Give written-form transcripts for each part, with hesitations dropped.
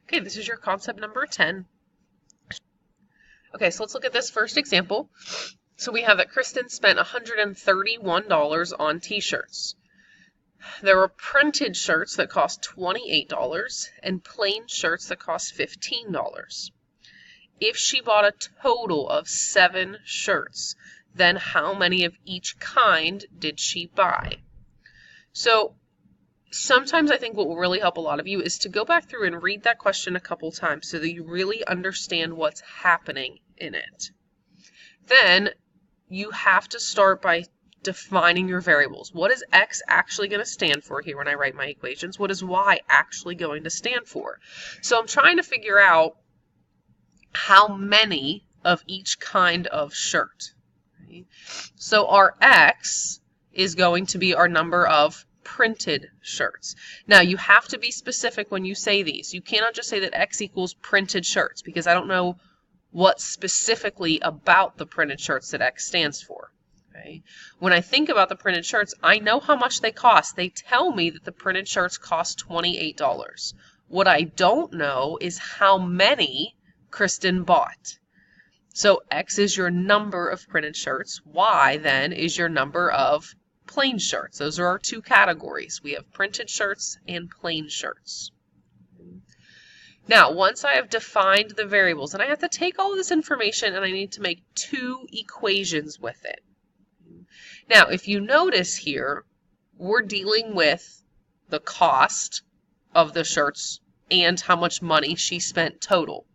Okay, this is your concept number 10. Okay, so let's look at this first example. So we have that Kristen spent $131 on t-shirts. There were printed shirts that cost $28 and plain shirts that cost $15. If she bought a total of 7 shirts, then how many of each kind did she buy? So sometimes I think what will really help a lot of you is to go back through and read that question a couple times so that you really understand what's happening in it. Then you have to start by defining your variables. What is X actually going to stand for here when I write my equations? What is Y actually going to stand for? So I'm trying to figure out how many of each kind of shirt. Okay? So our X is going to be our number of printed shirts. Now you have to be specific when you say these. You cannot just say that X equals printed shirts because I don't know what specifically about the printed shirts that X stands for. Okay? When I think about the printed shirts, I know how much they cost. They tell me that the printed shirts cost $28. What I don't know is how many Kristen bought. So X is your number of printed shirts. Y then is your number of plain shirts. Those are our two categories. We have printed shirts and plain shirts. Now, once I have defined the variables, and I have to take all of this information and I need to make 2 equations with it. Now, if you notice here, we're dealing with the cost of the shirts and how much money she spent total.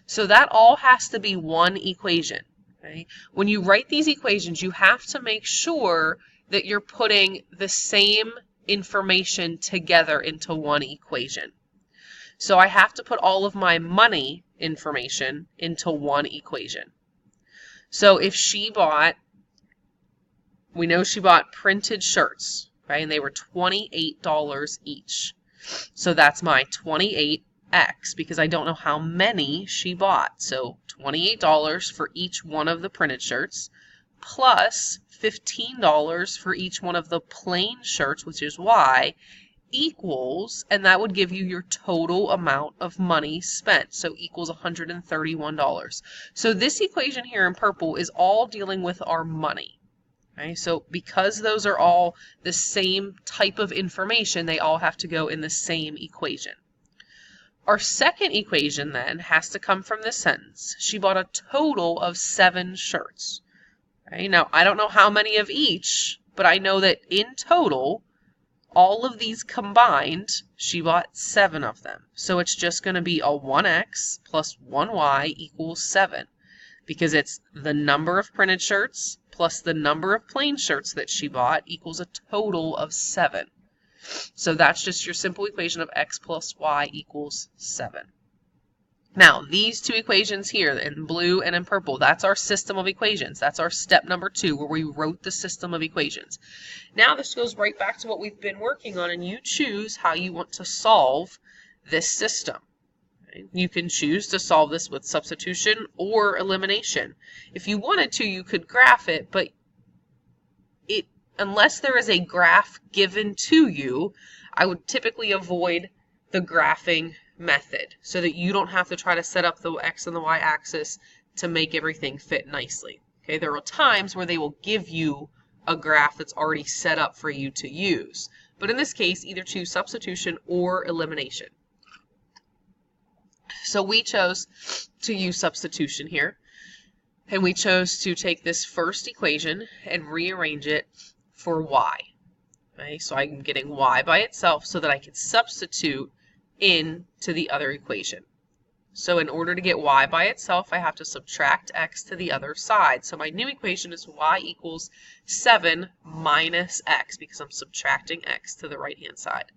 So that all has to be one equation. Okay? When you write these equations, you have to make sure that you're putting the same information together into one equation. So I have to put all of my money information into one equation. So if she bought, we know she bought printed shirts, right? And they were $28 each. So that's my 28x because I don't know how many she bought. So $28 for each one of the printed shirts plus $15 for each one of the plain shirts, which is Y, equals, and that would give you your total amount of money spent. So equals $131. So this equation here in purple is all dealing with our money. Okay? So because those are all the same type of information, they all have to go in the same equation. Our second equation then has to come from this sentence. She bought a total of 7 shirts. Okay? Now, I don't know how many of each, but I know that in total, all of these combined, she bought 7 of them. So it's just going to be a 1x plus 1y equals 7 because it's the number of printed shirts plus the number of plain shirts that she bought equals a total of 7. So that's just your simple equation of x plus y equals 7. Now, these 2 equations here in blue and in purple, that's our system of equations. That's our step number 2 where we wrote the system of equations. Now this goes right back to what we've been working on, and you choose how you want to solve this system. Okay? You can choose to solve this with substitution or elimination. If you wanted to, you could graph it, but unless there is a graph given to you, I would typically avoid the graphing method so that you don't have to try to set up the x and the y axis to make everything fit nicely. Okay, there are times where they will give you a graph that's already set up for you to use. But in this case, either choose substitution or elimination. So we chose to use substitution here. And we chose to take this first equation and rearrange it for y. Okay, so I'm getting y by itself so that I can substitute into the other equation. So in order to get y by itself, I have to subtract x to the other side. So my new equation is y equals 7 minus x because I'm subtracting x to the right-hand side.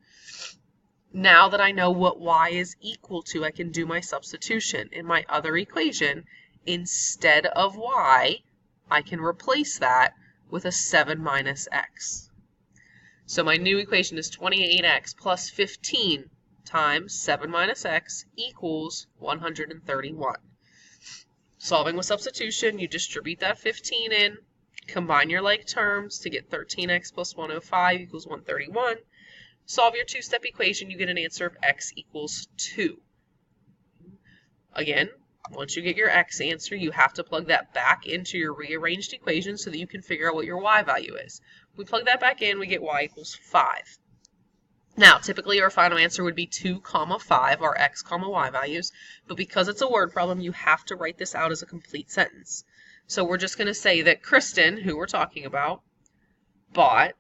Now that I know what y is equal to, I can do my substitution. In my other equation, instead of y, I can replace that with a 7 minus x. So my new equation is 28x plus 15 times 7 minus x equals 131. Solving with substitution, you distribute that 15 in, combine your like terms to get 13x plus 105 equals 131. Solve your 2-step equation, you get an answer of x equals 2. Again, once you get your x answer, you have to plug that back into your rearranged equation so that you can figure out what your y value is. We plug that back in, we get y equals 5. Now, typically our final answer would be 2, 5, our x, y values, but because it's a word problem, you have to write this out as a complete sentence. So we're just going to say that Kristen, who we're talking about, bought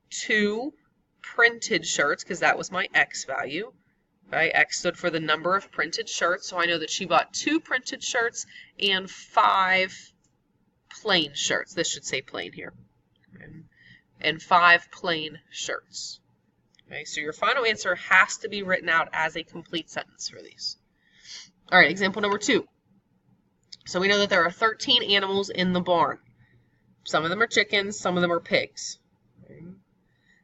2 printed shirts, because that was my x value. Right? X stood for the number of printed shirts, so I know that she bought 2 printed shirts and 5 plain shirts. This should say plain here. And 5 plain shirts. Okay, so your final answer has to be written out as a complete sentence for these. All right, example number 2. So we know that there are 13 animals in the barn. Some of them are chickens, some of them are pigs. Okay.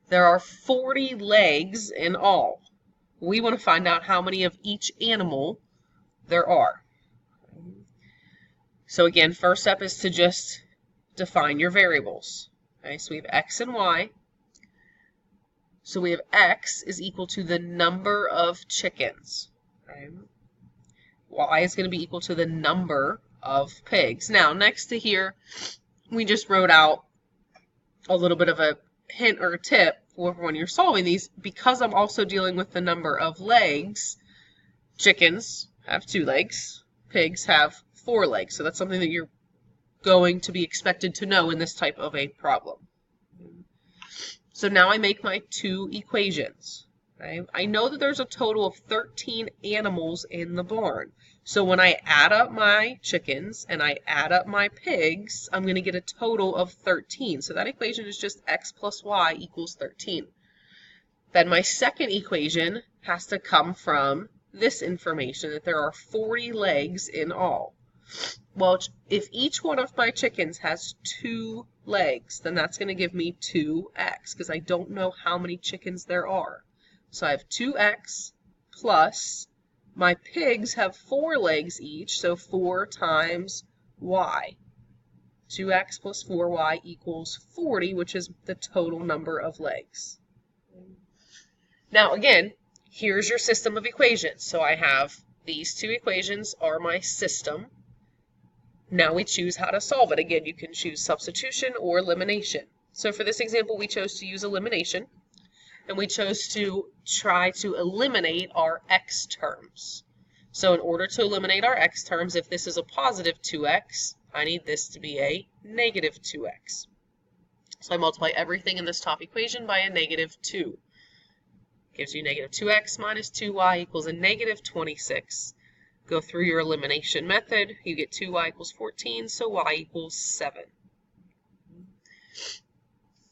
There are 40 legs in all. We want to find out how many of each animal there are. So again, first step is to just define your variables. Okay, so we have x and y. So we have x is equal to the number of chickens. Okay. Y is going to be equal to the number of pigs. Now, next to here, we just wrote out a little bit of a hint or a tip for when you're solving these. Because I'm also dealing with the number of legs, chickens have 2 legs, pigs have 4 legs. So that's something that you're going to be expected to know in this type of a problem. So now I make my 2 equations. Okay? I know that there's a total of 13 animals in the barn. So when I add up my chickens and I add up my pigs, I'm going to get a total of 13. So that equation is just x plus y equals 13. Then my second equation has to come from this information, that there are 40 legs in all. Well, if each one of my chickens has 2 legs, then that's going to give me 2x, because I don't know how many chickens there are. So I have 2x plus my pigs have 4 legs each, so 4 times y. 2x plus 4y equals 40, which is the total number of legs. Now again, here's your system of equations. So I have these 2 equations are my system. Now we choose how to solve it. Again, you can choose substitution or elimination. So for this example, we chose to use elimination. And we chose to try to eliminate our x terms. So in order to eliminate our x terms, if this is a positive 2x, I need this to be a negative 2x. So I multiply everything in this top equation by a negative 2. Gives you negative 2x minus 2y equals a negative 26. Go through your elimination method, you get 2y equals 14, so y equals 7.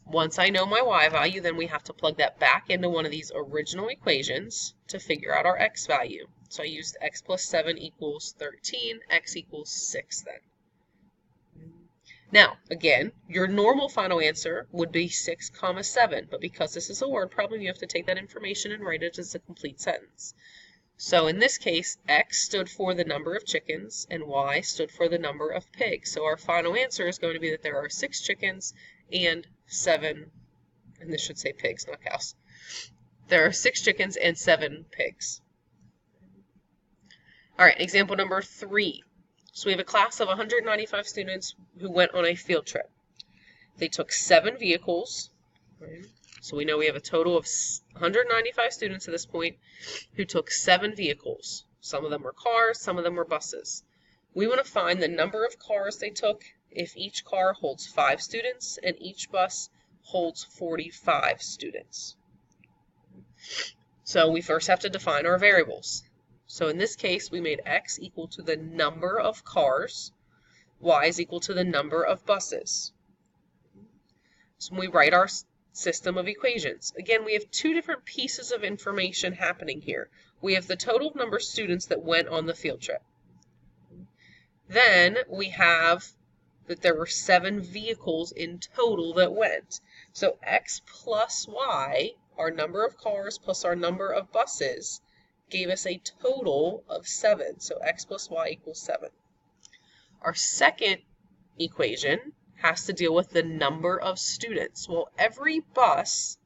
Once I know my y value, then we have to plug that back into one of these original equations to figure out our x value. So I used x plus 7 equals 13, x equals 6 then. Now, again, your normal final answer would be 6, 7, but because this is a word problem, you have to take that information and write it as a complete sentence. So in this case, x stood for the number of chickens and y stood for the number of pigs. So our final answer is going to be that there are 6 chickens and 7, and this should say pigs, not cows. There are 6 chickens and 7 pigs. All right, example number 3. So we have a class of 195 students who went on a field trip. They took 7 vehicles. Right? So we know we have a total of 195 students at this point who took 7 vehicles. Some of them were cars, some of them were buses. We want to find the number of cars they took if each car holds 5 students and each bus holds 45 students. So we first have to define our variables. So in this case, we made x equal to the number of cars, y is equal to the number of buses. So when we write our system of equations, again, we have 2 different pieces of information happening here. We have the total number of students that went on the field trip. Then we have that there were 7 vehicles in total that went. So x plus y, our number of cars plus our number of buses, gave us a total of 7. So x plus y equals 7. Our second equation has to deal with the number of students. Well, every bus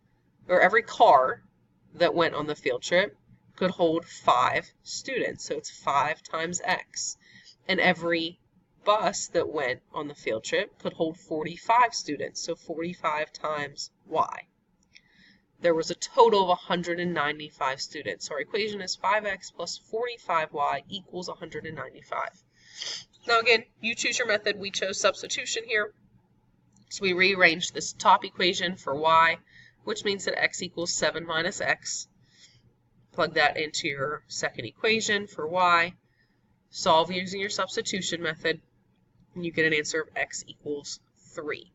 or every car that went on the field trip could hold 5 students, so it's 5 times X. And every bus that went on the field trip could hold 45 students, so 45 times Y. There was a total of 195 students. So our equation is 5x plus 45y equals 195. Now again, you choose your method. We chose substitution here. So we rearranged this top equation for y, which means that x equals 7 minus x. Plug that into your second equation for y. Solve using your substitution method, and you get an answer of x equals 3.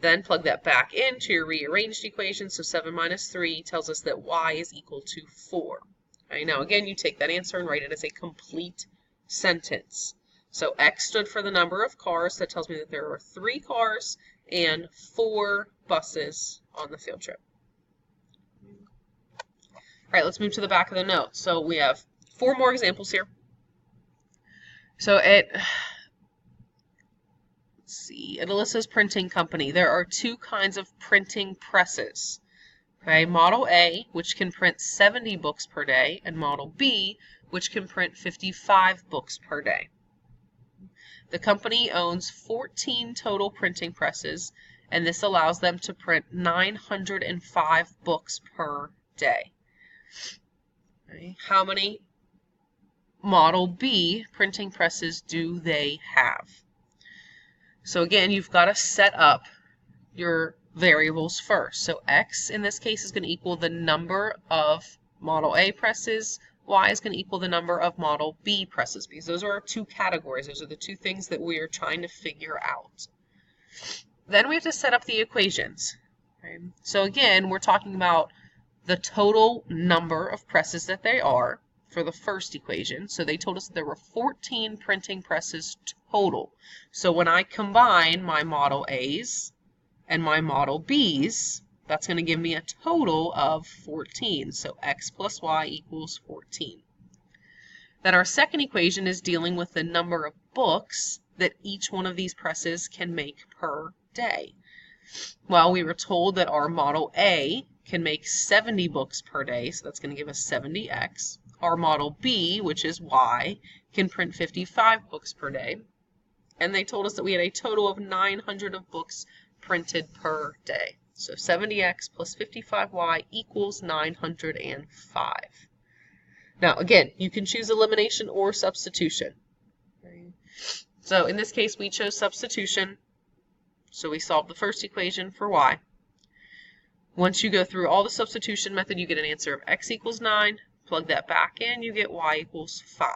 Then plug that back into your rearranged equation, so 7 minus 3 tells us that y is equal to 4. Okay, now again, you take that answer and write it as a complete sentence. So x stood for the number of cars. That tells me that there are 3 cars and 4 buses on the field trip. All right, let's move to the back of the note. So we have 4 more examples here. So at Alyssa's printing company, there are 2 kinds of printing presses. Okay, Model A, which can print 70 books per day, and Model B, which can print 55 books per day. The company owns 14 total printing presses, and this allows them to print 905 books per day. Okay, how many Model B printing presses do they have? So again, you've got to set up your variables first. So x in this case is going to equal the number of Model A presses. Y is going to equal the number of Model B presses, because those are our 2 categories. Those are the 2 things that we are trying to figure out. Then we have to set up the equations. Okay? So again, we're talking about the total number of presses that they are for the first equation. So they told us that there were 14 printing presses total. So when I combine my Model A's and my Model B's, that's going to give me a total of 14. So x plus y equals 14. Then our second equation is dealing with the number of books that each one of these presses can make per day. Well, we were told that our Model A can make 70 books per day, so that's going to give us 70x. Our Model B, which is y, can print 55 books per day. And they told us that we had a total of 900 of books printed per day. So 70x plus 55y equals 905. Now, again, you can choose elimination or substitution. Okay. So in this case, we chose substitution. So we solved the first equation for y. Once you go through all the substitution method, you get an answer of x equals 9. Plug that back in, you get y equals 5.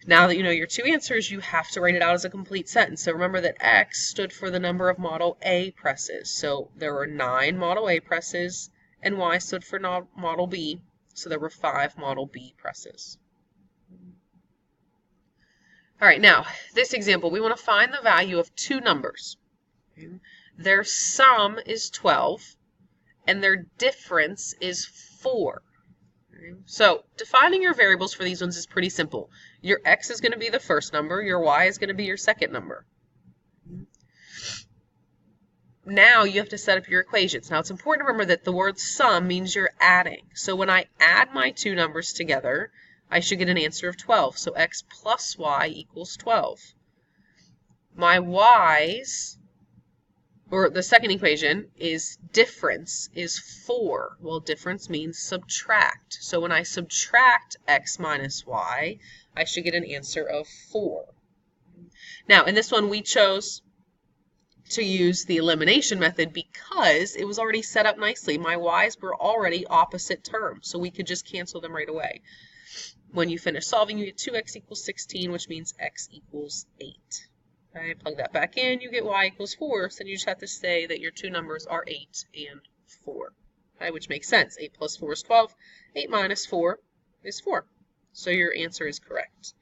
Now that you know your 2 answers, you have to write it out as a complete sentence. So remember that x stood for the number of Model A presses. So there were 9 Model A presses, and y stood for Model B. So there were 5 Model B presses. All right, now this example, we want to find the value of 2 numbers. Okay. Their sum is 12, and their difference is 4. So defining your variables for these ones is pretty simple. Your x is going to be the first number, your y is going to be your second number. Now you have to set up your equations. Now it's important to remember that the word sum means you're adding. So when I add my 2 numbers together, I should get an answer of 12. So x plus y equals 12. My y's, or the second equation, is difference is 4. Well, difference means subtract. So when I subtract x minus y, I should get an answer of 4. Now, in this one, we chose to use the elimination method because it was already set up nicely. My y's were already opposite terms, so we could just cancel them right away. When you finish solving, you get 2x equals 16, which means x equals 8. Okay, plug that back in, you get y equals 4, so then you just have to say that your 2 numbers are 8 and 4, okay, which makes sense. 8 plus 4 is 12, 8 minus 4 is 4, so your answer is correct.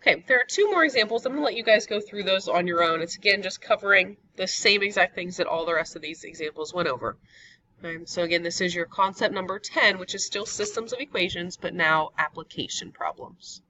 Okay, there are 2 more examples. I'm going to let you guys go through those on your own. It's again just covering the same exact things that all the rest of these examples went over. So again, this is your concept number 10, which is still systems of equations, but now application problems.